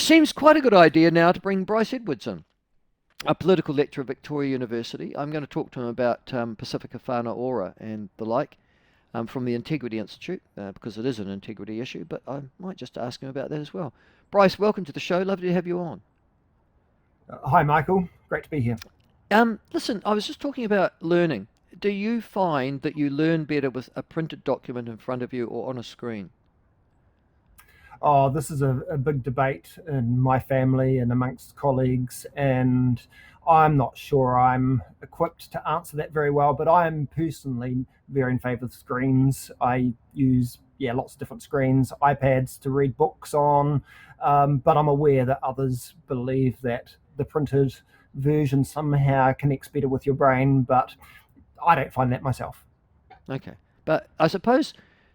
seems quite a good idea now to bring Bryce Edwards in, a political lecturer at Victoria University. I'm going to talk to him about Pacifica Whānau Ora and the like from the Integrity Institute, because it is an integrity issue, but I might just ask him about that as well. Bryce, welcome to the show. Lovely to have you on. Hi, Michael. Great to be here. Listen, I was just talking about learning. Do you find that you learn better with a printed document in front of you or on a screen? Oh, this is a big debate in my family and amongst colleagues, and I'm not sure I'm equipped to answer that very well, but I am personally very in favour of screens. I use, lots of different screens, iPads to read books on, but I'm aware that others believe that the printed version somehow connects better with your brain, but I don't find that myself. Okay. But I suppose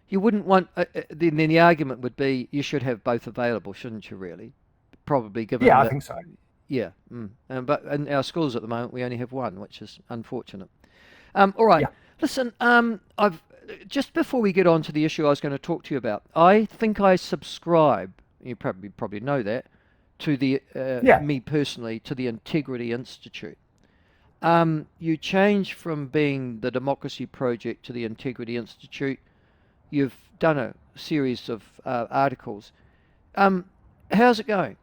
you wouldn't want, then the argument would be you should have both available, shouldn't you, really? Probably given Yeah, I that, think so. yeah. But in our schools at the moment, we only have one, which is unfortunate. All right. Yeah. Listen, I've just before we get on to the issue I was going to talk to you about, I think I subscribe, you probably know that, to the Yeah. me personally, to the Integrity Institute. You change from being the Democracy Project to the Integrity Institute. You've done a series of articles. How's it going?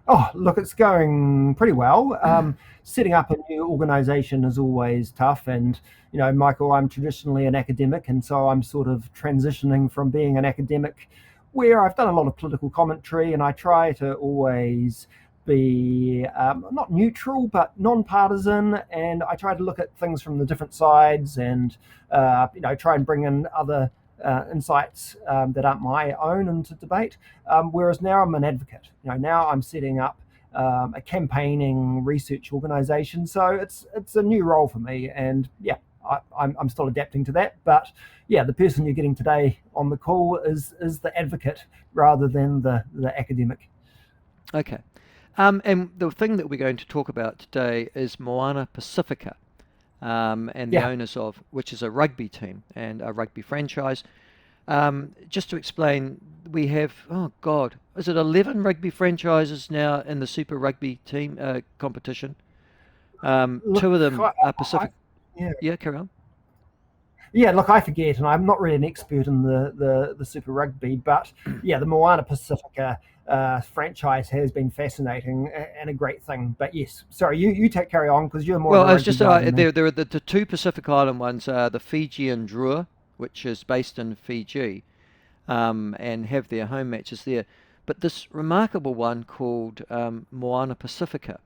Oh, look, it's going pretty well. Setting up a new organization is always tough. And, Michael, I'm traditionally an academic. And so I'm sort of transitioning from being an academic where I've done a lot of political commentary and I try to always be not neutral, but non-partisan. And I try to look at things from the different sides and, try and bring in other insights that aren't my own into debate. Whereas now I'm an advocate. Now I'm setting up a campaigning research organisation. So it's a new role for me, and I'm still adapting to that. But the person you're getting today on the call is the advocate rather than the academic. Okay. And the thing that we're going to talk about today is Moana Pacifica, and the Yeah. owners of, which is a rugby team and a rugby franchise. Just to explain, we have, oh God, is it 11 rugby franchises now in the Super Rugby team competition? Look, Two of them are I, Pacific. yeah. Yeah, carry on. Yeah, look, I forget, and I'm not really an expert in the Super Rugby, but the Moana Pacifica franchise has been fascinating and a great thing. But yes, sorry, you carry on because you're more of Well, a I was rugby just guy than me. there are the two Pacific Island ones, the Fijian Drua, which is based in Fiji, and have their home matches there. But this remarkable one called Moana Pacifica.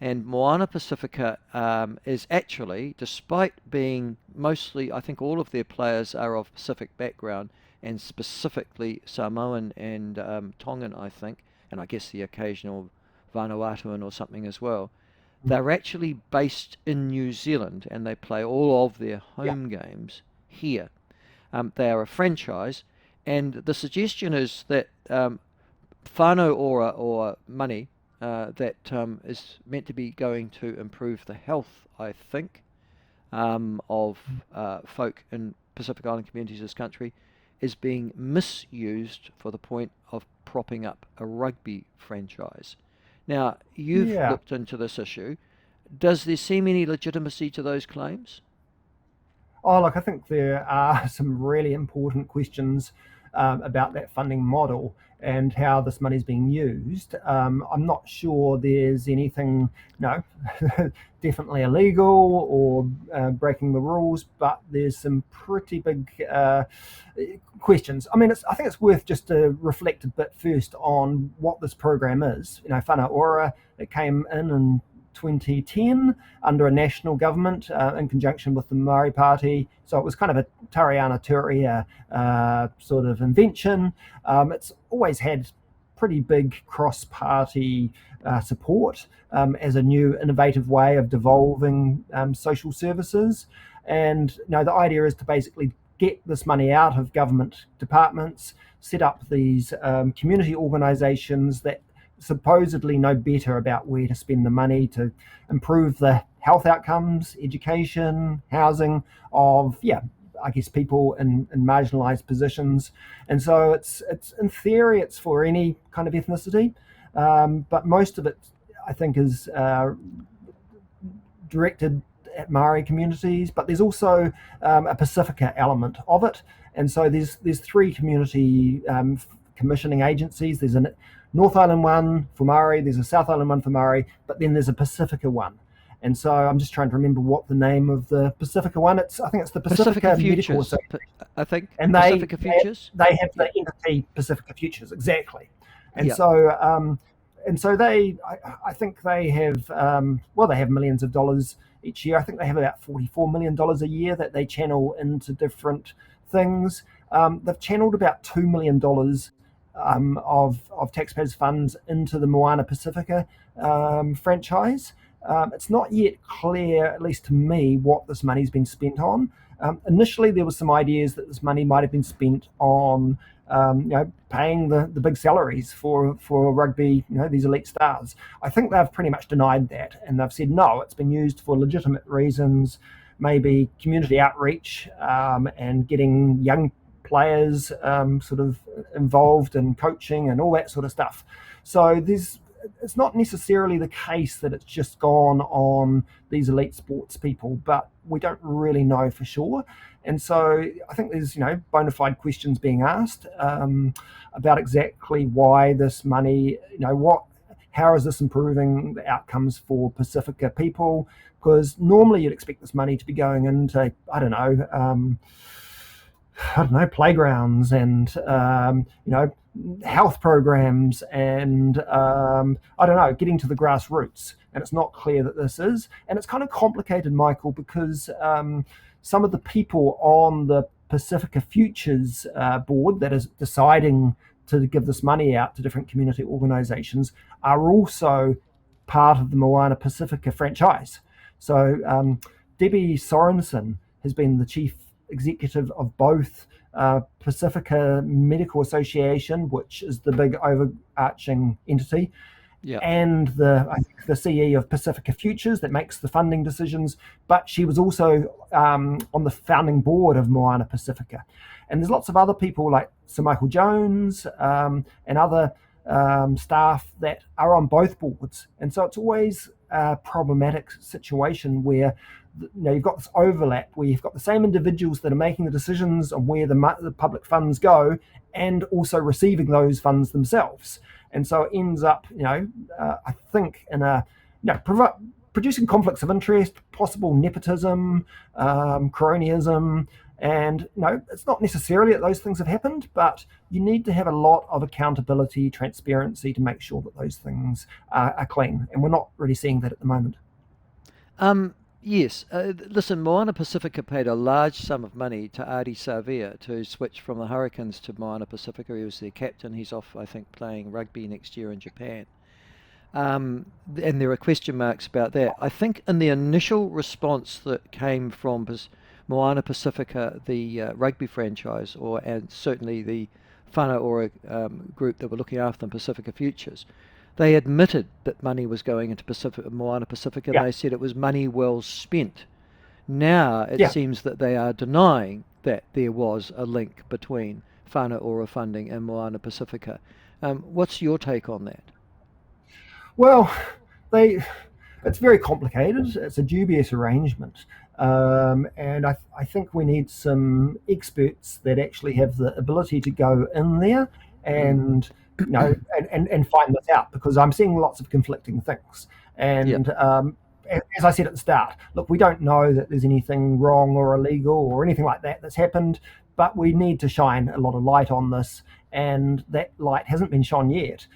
And Moana Pacifica is actually, despite being mostly, I think all of their players are of Pacific background, and specifically Samoan and Tongan, I think, and I guess the occasional Vanuatuan or something as well. They're actually based in New Zealand, and they play all of their Yeah. home games here. They are a franchise, and the suggestion is that whānau ora, or money, that is meant to be going to improve the health, I think, of folk in Pacific Island communities in this country, is being misused for the point of propping up a rugby franchise. Now, you've Yeah. looked into this issue. Does there seem any legitimacy to those claims? Oh, look, I think there are some really important questions about that funding model and how this money is being used. I'm not sure there's anything, no, definitely illegal or breaking the rules, but there's some pretty big questions. I mean, I think it's worth just to reflect a bit first on what this program is. Whānau Ora, it came in 2010 under a national government in conjunction with the Maori Party. So it was kind of a Tariana Turia sort of invention. It's always had pretty big cross-party support as a new innovative way of devolving social services. And the idea is to basically get this money out of government departments, set up these community organisations that supposedly know better about where to spend the money to improve the health outcomes, education, housing of I guess, people in marginalised positions. And so it's in theory it's for any kind of ethnicity, but most of it I think is directed at Maori communities. But there's also a Pacifica element of it, and so there's three community commissioning agencies. There's a North Island one for Maori, there's a South Island one for Maori, but then there's a Pacifica one. And so I'm just trying to remember what the name of the Pacifica one. I think it's the Pacifica Medical Futures. I think. And Pacifica Futures. They have the entity Pacifica Futures, exactly. And Yep. so I think they have they have millions of dollars each year. I think they have about $44 million a year that they channel into different things. They've channeled about $2 million of taxpayers' funds into the Moana Pacifica franchise. It's not yet clear, at least to me, what this money's been spent on. Initially, there were some ideas that this money might have been spent on, paying the big salaries for rugby, these elite stars. I think they've pretty much denied that, and they've said no, it's been used for legitimate reasons, maybe community outreach and getting young players sort of involved in coaching and all that sort of stuff. So it's not necessarily the case that it's just gone on these elite sports people, but we don't really know for sure. And so I think there's, bona fide questions being asked about exactly why this money, how is this improving the outcomes for Pacifica people? Because normally you'd expect this money to be going into, playgrounds and, health programs and, getting to the grassroots. And it's not clear that this is. And it's kind of complicated, Michael, because some of the people on the Pacifica Futures board that is deciding to give this money out to different community organizations are also part of the Moana Pacifica franchise. So Debbie Sorensen has been the chief executive of both Pacifica Medical Association, which is the big overarching entity, and I think the CE of Pacifica Futures that makes the funding decisions. But she was also on the founding board of Moana Pacifica. And there's lots of other people like Sir Michael Jones and other staff that are on both boards. And so it's always a problematic situation where you've got this overlap where you've got the same individuals that are making the decisions on where the public funds go and also receiving those funds themselves. And so it ends up, I think, in producing conflicts of interest, possible nepotism, cronyism. And it's not necessarily that those things have happened, but you need to have a lot of accountability, transparency to make sure that those things are clean. And we're not really seeing that at the moment. Yes. Listen, Moana Pacifica paid a large sum of money to Ari Savia to switch from the Hurricanes to Moana Pacifica. He was their captain. He's off, I think, playing rugby next year in Japan. And there are question marks about that. I think in the initial response that came from Moana Pacifica, the rugby franchise, and certainly the Whānau Ora group that were looking after them, Pacifica Futures, they admitted that money was going into Moana Pacifica. Yeah. They said it was money well spent. Now it seems that they are denying that there was a link between Whānau Ora funding and Moana Pacifica. What's your take on that? Well, it's very complicated. It's a dubious arrangement. And I think we need some experts that actually have the ability to go in there and and find this out, because I'm seeing lots of conflicting things. And as I said at the start, look, we don't know that there's anything wrong or illegal or anything like that that's happened, but we need to shine a lot of light on this, and that light hasn't been shone yet.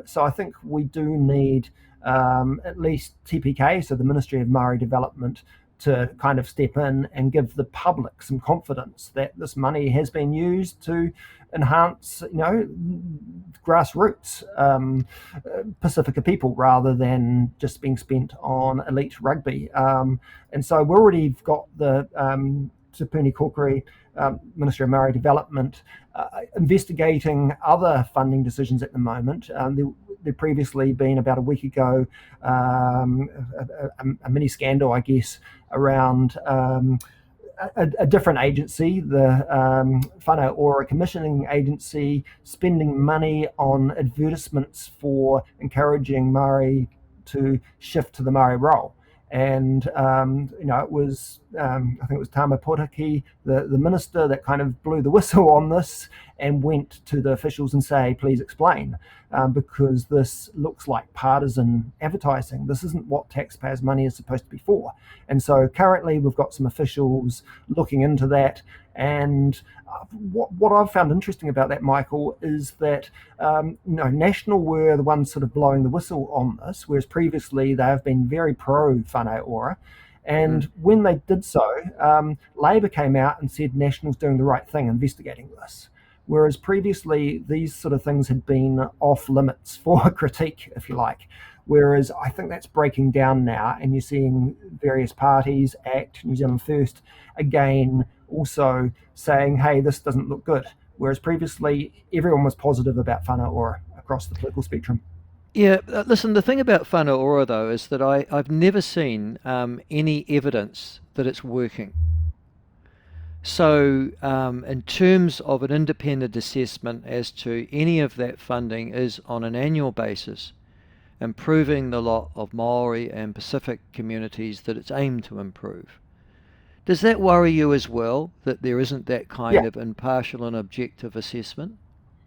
So I think we do need at least TPK, so the Ministry of Maori Development, to kind of step in and give the public some confidence that this money has been used to enhance, grassroots Pacifica people rather than just being spent on elite rugby. And so we've already got the Te Puni Kōkiri Ministry of Maori Development investigating other funding decisions at the moment. There previously been, about a week ago, a mini scandal, I guess, around a different agency, the Whānau Ora commissioning agency, spending money on advertisements for encouraging Māori to shift to the Māori role. And it was I think it was Tama Potaki, the minister, that kind of blew the whistle on this and went to the officials and say, please explain, because this looks like partisan advertising. This isn't what taxpayers' money is supposed to be for. And so currently we've got some officials looking into that. And what I've found interesting about that, Michael, is that National were the ones sort of blowing the whistle on this, whereas previously they have been very pro Whānau Ora. And when they did so, Labour came out and said National's doing the right thing, investigating this. Whereas previously these sort of things had been off limits for critique, if you like. Whereas I think that's breaking down now, and you're seeing various parties, ACT, New Zealand First, again, also saying, hey, this doesn't look good. Whereas previously everyone was positive about Whānau Ora across the political spectrum. Yeah, listen, the thing about Whānau Ora, though, is that I've never seen any evidence that it's working. So in terms of an independent assessment as to any of that funding is on an annual basis, improving the lot of Maori and Pacific communities that it's aimed to improve. Does that worry you as well, that there isn't that kind of impartial and objective assessment?